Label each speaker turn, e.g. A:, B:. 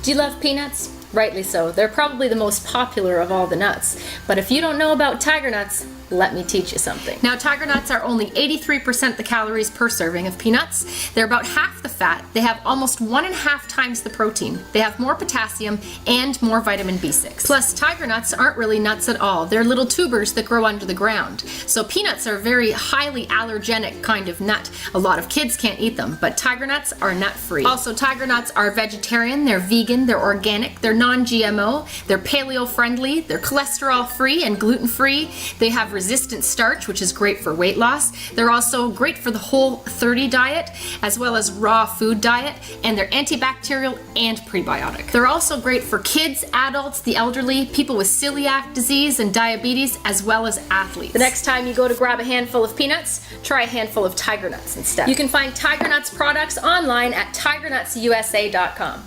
A: Do you love peanuts? Rightly so. They're probably the most popular of all the nuts. But if you don't know about tiger nuts, let me teach you something. Now, tiger nuts are only 83% the calories per serving of peanuts. They're about half the fat. They have almost 1.5 times the protein. They have more potassium and more vitamin B6. Plus, tiger nuts aren't really nuts at all. They're little tubers that grow under the ground. So peanuts are a very highly allergenic kind of nut. A lot of kids can't eat them, but tiger nuts are nut-free. Also, tiger nuts are vegetarian, they're vegan, they're organic, they're non-GMO, they're paleo-friendly, they're cholesterol-free and gluten-free. They have resistant starch, which is great for weight loss. They're also great for the Whole30 diet, as well as raw food diet, and they're antibacterial and prebiotic. They're also great for kids, adults, the elderly, people with celiac disease and diabetes, as well as athletes. The next time you go to grab a handful of peanuts, try a handful of tiger nuts instead. You can find tiger nuts products online at tigernutsusa.com.